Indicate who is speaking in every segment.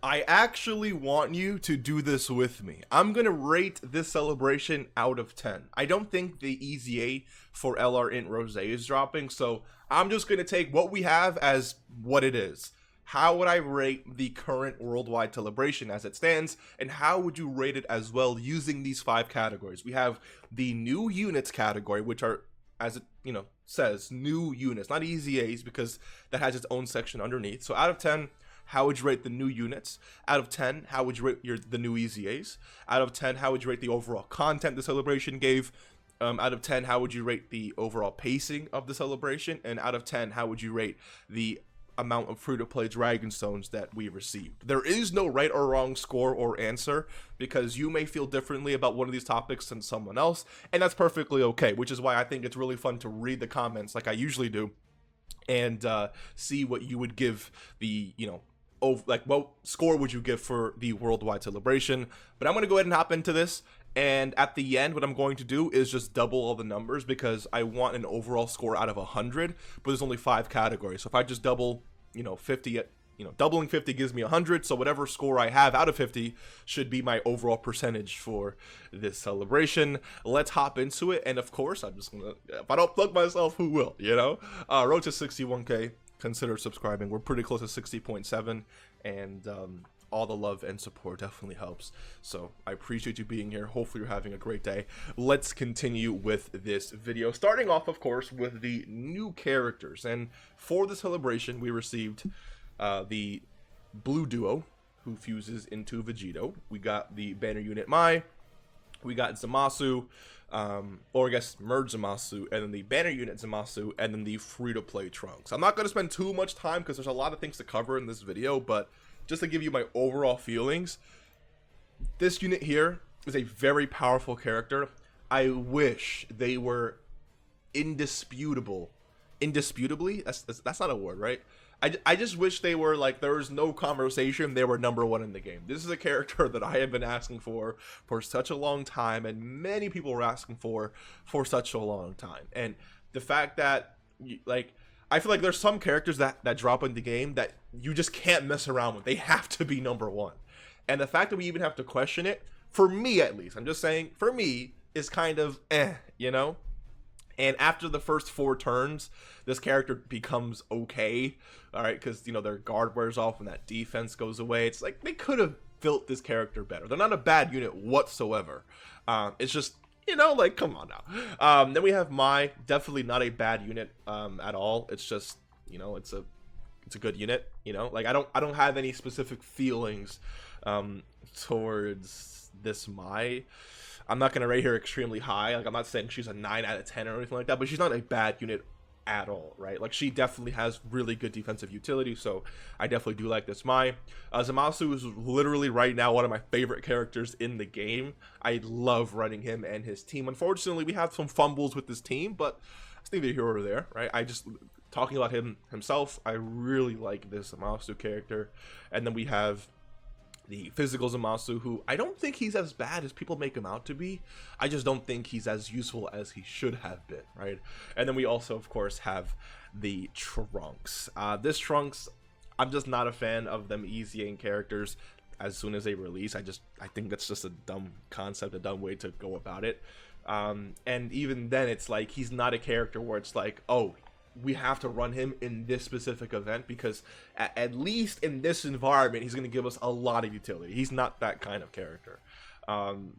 Speaker 1: I actually want you to do this with me. I'm gonna rate this celebration out of 10. I don't think the EZA for LR Int Rose is dropping, so I'm just gonna take what we have as what it is. How would I rate the current worldwide celebration as it stands, and how would you rate it as well using these 5 categories? We have the new units category, which are, as it says, new units, not EZAs, because that has its own section underneath. So out of 10, how would you rate the new units? Out of 10, how would you rate the new EZAs? Out of 10, how would you rate the overall content the celebration gave? Out of 10, how would you rate the overall pacing of the celebration? And out of 10, how would you rate the amount of free-to-play Dragonstones that we received? There is no right or wrong score or answer, because you may feel differently about one of these topics than someone else, and that's perfectly okay, which is why I think it's really fun to read the comments like I usually do and see what you would give the, like what score would you give for the worldwide celebration. But I'm going to go ahead and hop into this, and at the end what I'm going to do is just double all the numbers, because I want an overall score out of 100, but there's only 5 categories. So if I just double 50 at doubling 50 gives me 100, so whatever score I have out of 50 should be my overall percentage for this celebration. Let's hop into it, and of course I'm just gonna, if I don't plug myself, who will? Road to 61k. Consider subscribing. We're pretty close to 60.7, and all the love and support definitely helps. So I appreciate you being here. Hopefully you're having a great day. Let's continue with this video, starting off of course with the new characters. And for the celebration we received the blue duo who fuses into Vegito. We got the banner unit Mai, we got Zamasu, or I guess merge Zamasu, and then the banner unit Zamasu, and then the free-to-play Trunks. I'm not going to spend too much time because there's a lot of things to cover in this video, but just to give you my overall feelings, this unit here is a very powerful character. I wish they were indisputably, that's not a word, right? I just wish they were like, there was no conversation, they were #1 in the game. This is a character that I have been asking for such a long time, and many people were asking for such a long time. And the fact that, I feel like there's some characters that drop in the game that you just can't mess around with. They have to be #1. And the fact that we even have to question it, for me at least, I'm just saying, for me, is kind of And after the first 4 turns, this character becomes okay, all right, because, their guard wears off and that defense goes away. It's like, they could have built this character better. They're not a bad unit whatsoever. It's just, come on now. Then we have Mai, definitely not a bad unit at all. It's just, it's a good unit, I don't have any specific feelings towards this Mai. I'm not going to rate her extremely high. I'm not saying she's a 9 out of 10 or anything like that, but she's not a bad unit at all, right? She definitely has really good defensive utility, so I definitely do like this Mai. Zamasu is literally right now one of my favorite characters in the game. I love running him and his team. Unfortunately, we have some fumbles with this team, but it's neither here or there, right? Talking about himself, I really like this Zamasu character. And then we have the physical Zamasu, who I don't think he's as bad as people make him out to be. I just don't think he's as useful as he should have been, right? And then we also, of course, have the Trunks. This Trunks, I'm just not a fan of them EZAing characters as soon as they release. I think that's just a dumb concept, a dumb way to go about it. And even then, it's like, he's not a character where it's like, oh, we have to run him in this specific event, because at least in this environment he's going to give us a lot of utility. He's not that kind of character.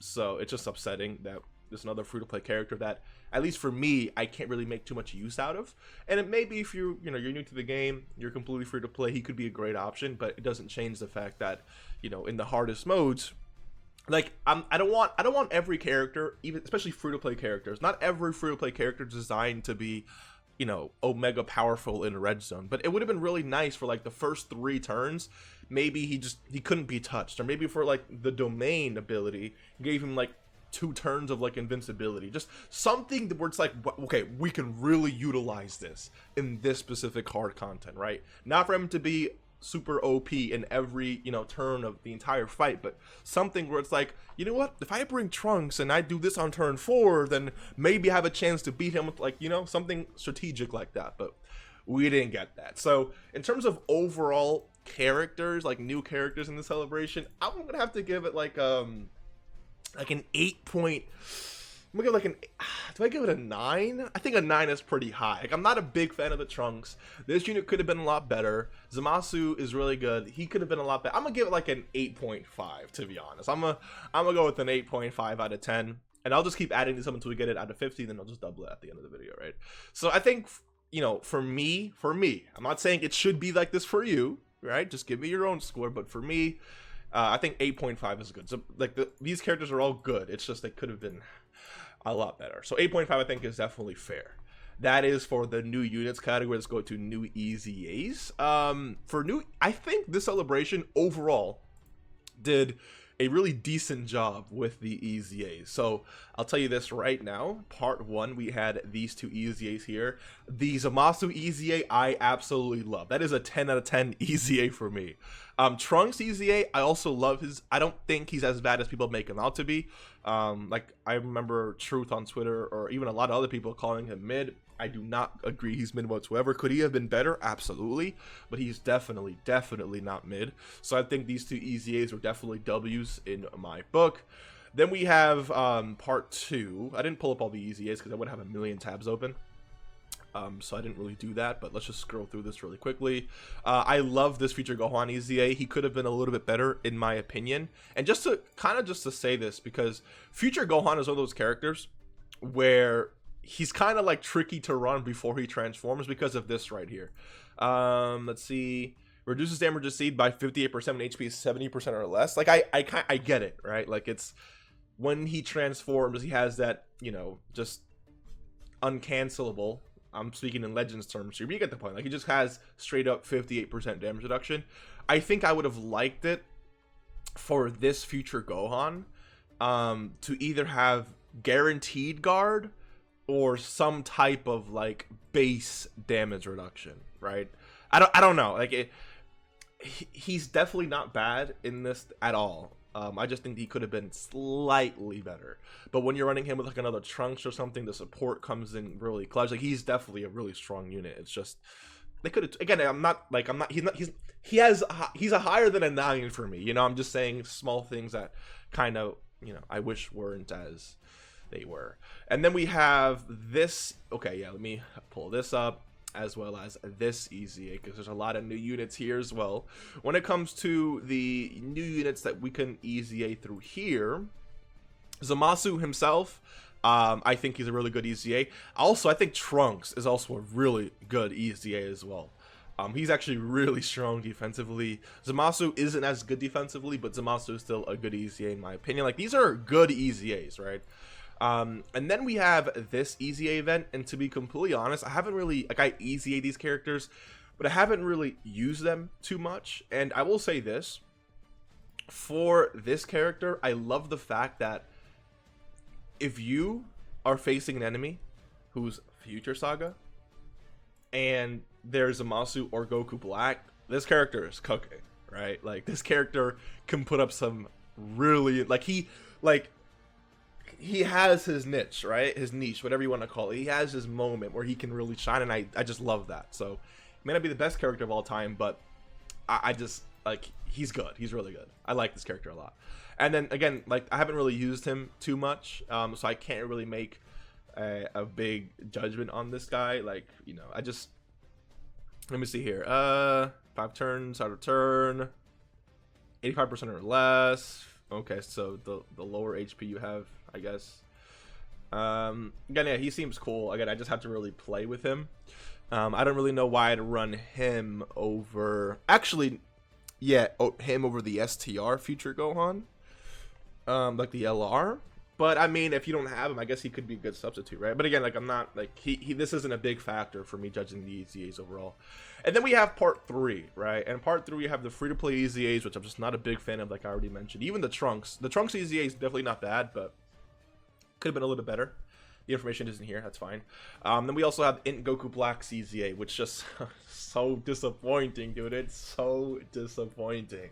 Speaker 1: So it's just upsetting that there's another free-to-play character that, at least for me, I can't really make too much use out of. And it may be, if you're new to the game, you're completely free to play, he could be a great option, but it doesn't change the fact that, in the hardest modes, I don't want every character, even especially free-to-play characters, not every free-to-play character is designed to be omega powerful in red zone, but it would have been really nice for the first 3 turns, maybe he couldn't be touched, or maybe for the domain ability gave him 2 turns of invincibility, just something where it's okay, we can really utilize this in this specific hard content, right? Not for him to be super OP in every turn of the entire fight, but something where it's what, if I bring Trunks and I do this on turn 4, then maybe I have a chance to beat him with something strategic like that. But we didn't get that. So in terms of overall characters, like new characters in the celebration, I'm gonna have to give it like an 8 point. I'm gonna give like do I give it a 9? I think a 9 is pretty high. Like, I'm not a big fan of the Trunks. This unit could have been a lot better. Zamasu is really good. He could have been a lot better. I'm gonna give it like an 8.5, to be honest. I'm gonna go with an 8.5 out of 10. And I'll just keep adding this up until we get it out of 50, then I'll just double it at the end of the video, right? So I think, you know, for me, I'm not saying it should be like this for you, right? Just give me your own score. But for me, I think 8.5 is good. So like these characters are all good. It's just they could have been a lot better. So 8.5 I think is definitely fair. That is for the new units category. Let's go to new EZAs. I think this celebration overall did a really decent job with the EZAs. So I'll tell you this right now. Part 1, we had these two EZAs here. The Zamasu EZA I absolutely love. That is a 10 out of 10 EZA for me. Trunks EZA, I also love his. I don't think he's as bad as people make him out to be. Like I remember Truth on Twitter, or even a lot of other people calling him mid. I do not agree he's mid whatsoever. Could he have been better? Absolutely. But he's definitely not mid. So I think these two EZAs were definitely W's in my book. Then we have part 2. I didn't pull up all the EZAs because I would have a million tabs open. So I didn't really do that, but let's just scroll through this really quickly. I love this Future Gohan EZA. He could have been a little bit better in my opinion. And just to say this, because Future Gohan is one of those characters where he's kind of like tricky to run before he transforms because of this right here. Let's see. Reduces damage received by 58% when HP is 70% or less. Like I get it, right? Like it's when he transforms, he has that, you know, just uncancelable. I'm speaking in Legends terms here, but you get the point. Like he just has straight up 58% damage reduction. I think I would have liked it for this Future Gohan to either have guaranteed guard or some type of like base damage reduction, right? I don't know. Like he's definitely not bad in this at all. I just think he could have been slightly better. But when you're running him with like another Trunks or something, the support comes in really clutch. Like he's definitely a really strong unit. It's just they could have. Again, he's a higher than a 9 for me. You know, I'm just saying small things that kind of, you know, I wish weren't as they were. And then we have this. Okay, yeah, let me pull this up, as well as this EZA, because there's a lot of new units here as well. When it comes to the new units that we can EZA through here, Zamasu himself, I think he's a really good EZA. Also, I think Trunks is also a really good EZA as well. He's actually really strong defensively. Zamasu isn't as good defensively, but Zamasu is still a good EZA in my opinion. Like, these are good EZAs, right? And then we have this EZA event, and to be completely honest, I haven't really, like, I EZA these characters, but I haven't really used them too much. And I will say this, for this character, I love the fact that if you are facing an enemy who's Future Saga, and there's Zamasu or Goku Black, this character is cooking, right? Like, this character can put up some really, he has his niche, right? His niche, whatever you want to call it. He has his moment where he can really shine, and I just love that. So, he may not be the best character of all time, but I just, like, he's good. He's really good. I like this character a lot. And then, again, like, I haven't really used him too much, so I can't really make a big judgment on this guy. Like, you know, I just, let me see here. 5 turns, out of turn, 85% or less. Okay, so the lower HP you have, I guess. Again, yeah, he seems cool. Again, I just have to really play with him. I don't really know why I'd run him over, actually, yeah, him over the STR Future Gohan, like the LR. But I mean, if you don't have him, I guess he could be a good substitute, right? But again, like, I'm not, like, this isn't a big factor for me judging the EZAs overall. And then we have part 3, right? And part 3, we have the free-to-play EZAs, which I'm just not a big fan of, like I already mentioned. Even the Trunks EZA is definitely not bad, but could have been a little bit better. The information isn't here, that's fine. Then we also have Int Goku Black's EZA, which just so disappointing, dude. It's so disappointing.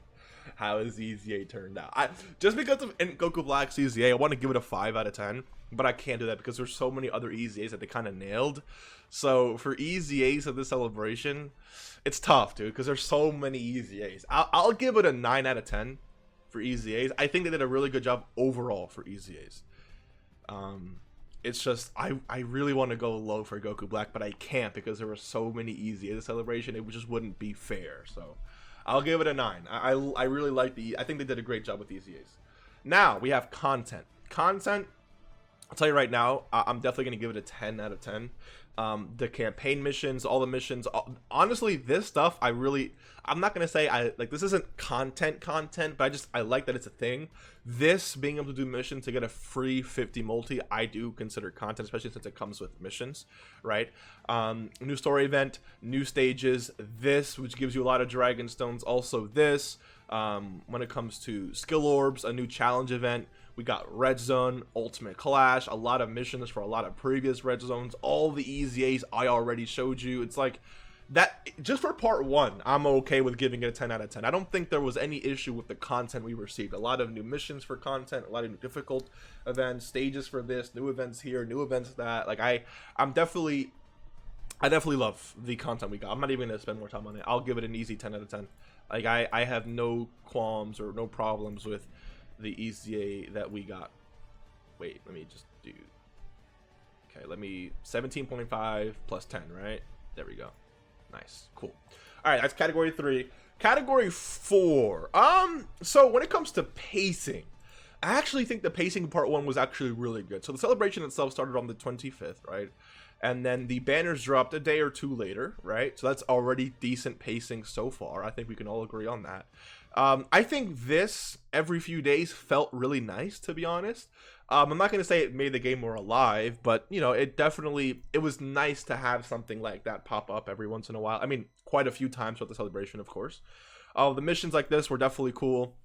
Speaker 1: how his EZA turned out. Just because of Goku Black's EZA, I want to give it a 5 out of 10, but I can't do that because there's so many other EZAs that they kind of nailed. So for EZAs of the celebration, it's tough, dude, because there's so many EZAs. I'll give it a 9 out of 10 for EZAs. I think they did a really good job overall for EZAs. It's just I really want to go low for Goku Black, but I can't because there were so many EZAs in the celebration. It just wouldn't be fair. So I'll give it a 9. I really like I think they did a great job with EZAs. Now we have content. Content, I'll tell you right now, I'm definitely going to give it a 10 out of 10. The campaign missions, all the missions, honestly, this stuff, I'm not going to say this isn't content, but I like that it's a thing. This being able to do missions to get a free 50 multi, I do consider content, especially since it comes with missions, right? New story event, new stages, this, which gives you a lot of Dragon Stones, also this, when it comes to skill orbs, a new challenge event. We got Red Zone, Ultimate Clash, a lot of missions for a lot of previous Red Zones, all the EZAs I already showed you. It's like, that, just for part 1, I'm okay with giving it a 10 out of 10. I don't think there was any issue with the content we received. A lot of new missions for content, a lot of new difficult events, stages for this, new events here, new events that. Like, I definitely love the content we got. I'm not even going to spend more time on it. I'll give it an easy 10 out of 10. Like, I have no qualms or no problems with the EZA that we got. Wait, let me just do, okay, 17.5 plus 10, right? There we go. Nice, cool. All right, that's category 3. Category 4, so when it comes to pacing, I actually think the pacing in part 1 was actually really good. So the celebration itself started on the 25th, right? And then the banners dropped a day or two later, right? So that's already decent pacing so far. I think we can all agree on that. I think this every few days felt really nice, to be honest. I'm not going to say it made the game more alive, but, you know, it was nice to have something like that pop up every once in a while. I mean, quite a few times with the celebration, of course. The missions like this were definitely cool.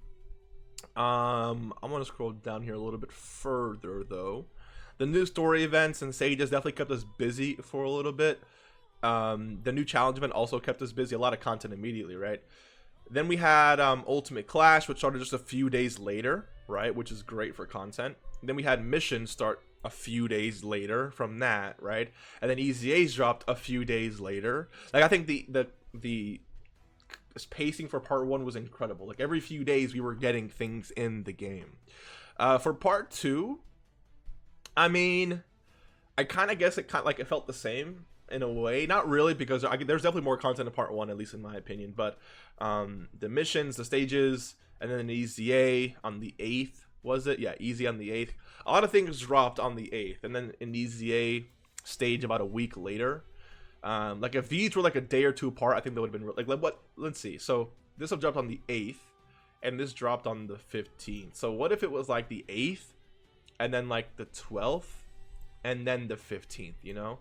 Speaker 1: I'm going to scroll down here a little bit further, though. The new story events and stages definitely kept us busy for a little bit. The new challenge event also kept us busy. A lot of content immediately, right? Then we had Ultimate Clash, which started just a few days later, right? Which is great for content. Then we had missions start a few days later from that, right? And then EZAs dropped a few days later. Like, I think the pacing for part 1 was incredible. Like, every few days we were getting things in the game. For part 2, I mean, I kind of guess it felt the same in a way. Not really, because there's definitely more content in part 1, at least in my opinion. But the missions, the stages, and then an EZA on the 8th, was it? Yeah, EZA on the 8th. A lot of things dropped on the 8th, and then an EZA stage about a week later. Like, if these were like a day or two apart, I think that would have been like what? Let's see. So this have dropped on the 8th, and this dropped on the 15th. So what if it was like the 8th, and then like the 12th, and then the 15th? You know,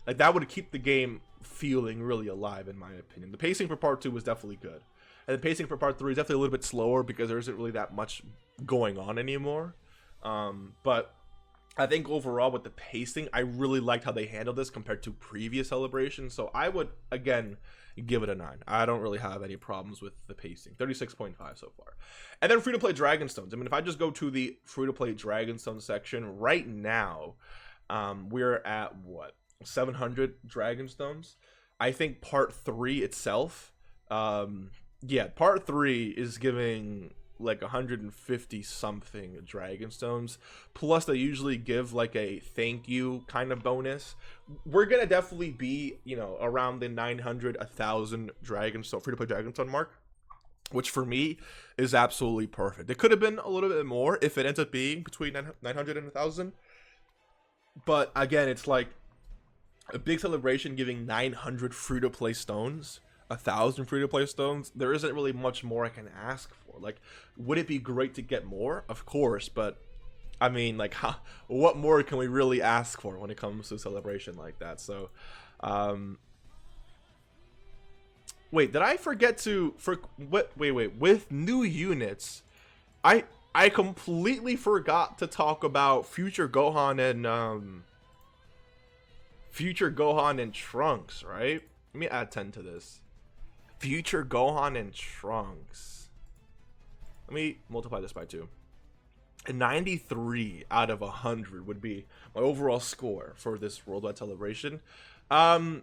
Speaker 1: like, that would keep the game feeling really alive, in my opinion. The pacing for part 2 was definitely good, and the pacing for part 3 is definitely a little bit slower because there isn't really that much going on anymore. But I think overall with the pacing, I really liked how they handled this compared to previous celebrations. So I would, again, give it a 9. I don't really have any problems with the pacing. 36.5 so far. And then free-to-play Dragon Stones. I mean, if I just go to the free-to-play Dragon Stone section right now, we're at, what, 700 Dragon Stones? I think part 3 itself, yeah, part 3 is giving like 150 something Dragon Stones, plus they usually give like a thank you kind of bonus. We're gonna definitely be, you know, around the 900 1,000 Dragon Stone, free to play Dragon Stone mark, which for me is absolutely perfect. It could have been a little bit more if it ends up being between 900 and 1,000, but again, it's like a big celebration giving 900 free to play stones, 1,000 free-to-play stones. There isn't really much more I can ask for. Like, would it be great to get more? Of course, but I mean, like, what more can we really ask for when it comes to a celebration like that? So, wait, did I forget to wait, with new units, I completely forgot to talk about Future Gohan and Trunks, right? Let me add 10 to this. Future Gohan and Trunks. Let me multiply this by 2. A 93 out of 100 would be my overall score for this worldwide celebration. You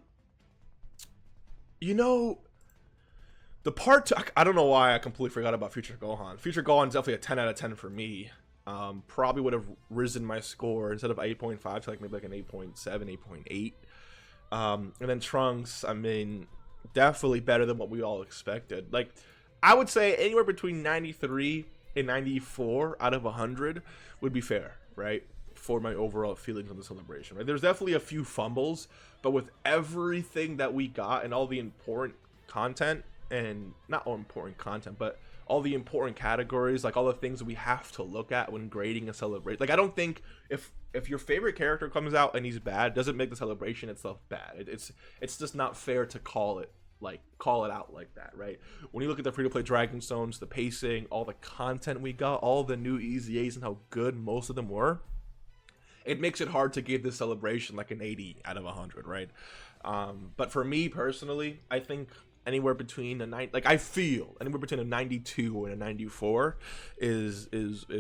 Speaker 1: know, the part I don't know why I completely forgot about Future Gohan. Future Gohan is definitely a 10 out of 10 for me. Probably would have risen my score instead of 8.5 to like maybe like an 8.7, 8.8. And then Trunks, I mean, definitely better than what we all expected. Like, I would say anywhere between 93 and 94 out of 100 would be fair, right? For my overall feelings on the celebration, right? There's definitely a few fumbles, but with everything that we got and all the important content, and not all important content, but all the important categories, like all the things we have to look at when grading a celebration. Like, I don't think if your favorite character comes out and he's bad, doesn't make the celebration itself bad. It's just not fair to call it out like that, right? When you look at the free-to-play Dragon Stones, the pacing, all the content we got, all the new EZAs and how good most of them were, it makes it hard to give this celebration like an 80 out of 100, right? But for me personally, I think anywhere between I feel anywhere between a 92 and a 94 is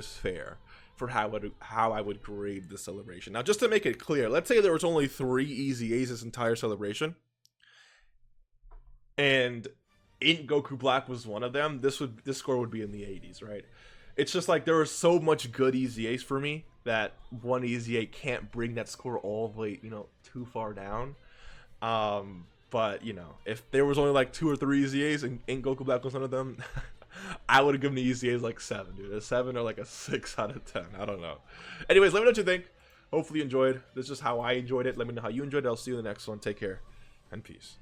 Speaker 1: fair for how I would grade the celebration. Now, just to make it clear, let's say there was only 3 EZAs this entire celebration, and Ink Goku Black was one of them. This score would be in the 80s, right? It's just like there was so much good EZAs for me that one EZA can't bring that score all the way, too far down. But if there was only like 2 or 3 EZAs and Ink Goku Black was one of them, I would have given the EZAs like 7, dude. A 7 or like a 6 out of 10. I don't know. Anyways, let me know what you think. Hopefully you enjoyed. This is just how I enjoyed it. Let me know how you enjoyed it. I'll see you in the next one. Take care and peace.